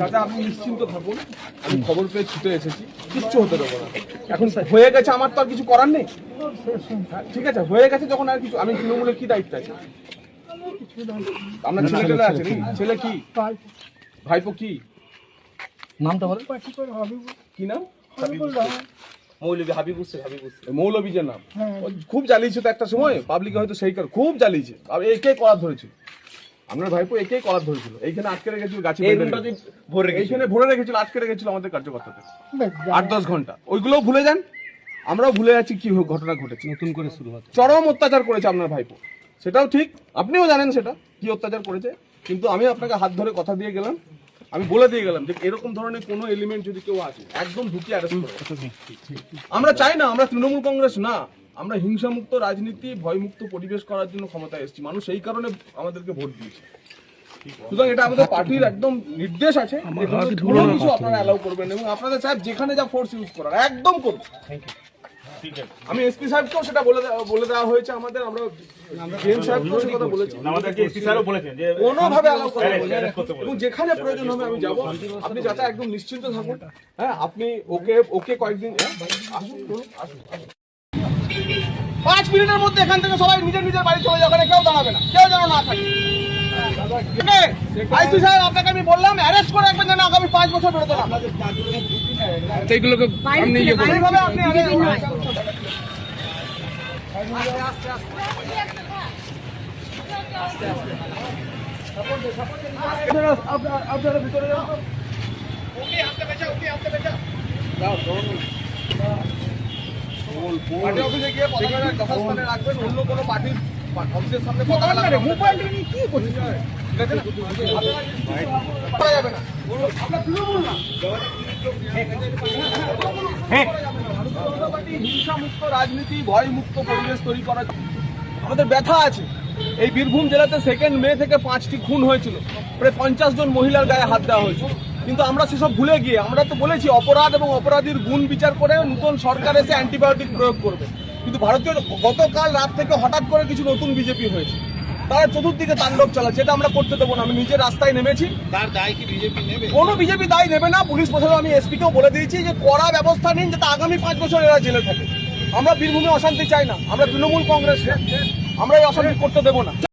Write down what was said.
দাদা আপনি নিশ্চিন্ত থাকুন, আমি খবর পেয়ে ছুটে এসেছি, কিচ্ছু হতে দেবো না। এখন হয়ে গেছে, আমার তো আর কিছু করার নেই। ঠিক আছে, হয়ে গেছে যখন আর কিছু, আমি তৃণমূলের কি দায়িত্ব আছে? আপনার ছেলে টেলে আছে নাকি? ছেলে কি? ভাইপো কি নামটা বলেন। কি নাম? হাবিবুর মৌলবীজের নাম। ও খুব জ্বালিয়েছে তো একটা সময়, পাবলিকে হয়তো সেই কারণে খুব জ্বালিয়েছে। আর একে কলার ধরেছিল, আপনার ভাইপো একেই কলার ধরেছিল, এইখানে আটকে রেখেছিল, গাছে এইখানে ভরে রেখেছিল, আটকে রেখেছিল আমাদের কার্যকর্তাদের 8-10 ঘন্টা। ওইগুলোও ভুলে যান, আমরাও ভুলে যাচ্ছি কি ঘটনা ঘটেছে। নতুন করে শুরু হচ্ছে। চরম অত্যাচার করেছে আপনার ভাইপো, সেটাও ঠিক, আপনিও জানেন সেটা কি অত্যাচার করেছে। কিন্তু আমি আপনাকে হাত ধরে কথা দিয়ে গেলাম, আমি বলে দিয়ে গেলাম যে এরকম ধরনের কোনো এলিমেন্ট যদি কেউ আছে একদম ঢুকিয়ে অ্যারেস্ট করো। আমরা চাই না, আমরা তৃণমূল কংগ্রেস না, আমরা হিংসামুক্ত রাজনীতি, ভয়মুক্ত পরিবেশ করার জন্য ক্ষমতায় এসেছি। মানুষ এই কারণে আমাদেরকে ভোট দিয়েছে। সুতরাং এটা আমাদের পার্টির একদম নির্দেশ আছে, কোনো কিছু আপনারা অ্যালাউ করবেন এবং আপনাদের সাহেব যেখানে যা ফোর্স ইউজ করার একদম করবেন। আমি এসপি সাহেবকেও সেটা বলে দেওয়া হয়েছে আমাদের, আমরা ডিএম সাহেবকেও সে কথা বলেছি, আমাদেরকে এসপি স্যারও বলেছেন যে কোনোভাবে অ্যালাউ করবেন এবং যেখানে প্রয়োজন হবে আমি যাব। আপনি চাচা একদম নিশ্চিন্ত থাকুন। হ্যাঁ, আপনি ওকে কয়েকদিন আসুন 5 মিনিটের মধ্যে এখান থেকে সবাই নিজের নিজের বাড়ি চলে যাবে, ওখানে কেউ দাঁড়াবে না, কেউ যেন না থাকে। আইসি সাহেব আপনাকে আমি বললাম অ্যারেস্ট করে রাখবেন যেন আগামী 5 বছর বেরোতে না। সেইগুলোকে আপনি ইয়ে করুন। এইভাবে আপনি আপনারা ভিতরে যান। ওকে হাতে বেঁচা, ওকে হাতে বেঁচা। যাও পার্টি অফিসে গিয়ে পতাকা যথাস্থানে রাখবেন, অন্য কোনো পার্টির অফিসের সামনে পতাকা লাগাবেন। মোবাইল নিয়ে কি করছিস? ঠিক আছে না? করা যাবে না। আমরা তৃণমূল না। হিংসামুক্ত রাজনীতি, ভয়মুক্ত পরিবেশ তৈরি করার আমাদের ব্যথা আছে। এই বীরভূম জেলাতে 2 মে থেকে 5টি খুন হয়েছিল, প্রায় 50 জন মহিলার গায়ে হাত দেওয়া হয়েছিল। কিন্তু আমরা সেসব ভুলে গিয়ে আমরা তো বলেছি অপরাধ এবং অপরাধীর গুণ বিচার করে নতুন সরকার এসে অ্যান্টিবায়োটিক প্রয়োগ করবে। কিন্তু ভারতীয় গতকাল রাত থেকে হঠাৎ করে কিছু নতুন বিজেপি হয়েছে, তারা চতুর্দিকে তাণ্ডব চালাচ্ছে, এটা আমরা করতে দেবো না। আমি নিজের রাস্তায় নেমেছি, তার দায় কি বিজেপি নেবে? কোনো বিজেপি দায় নেবে না। পুলিশ প্রশাসন, আমি এসপিকেও বলে দিয়েছি যে কড়া ব্যবস্থা নিন যাতে আগামী 5 বছর এরা জেলে থাকে। আমরা বীরভূমে অশান্তি চাই না, আমরা তৃণমূল কংগ্রেস, আমরা এই অশান্তি করতে দেবো না।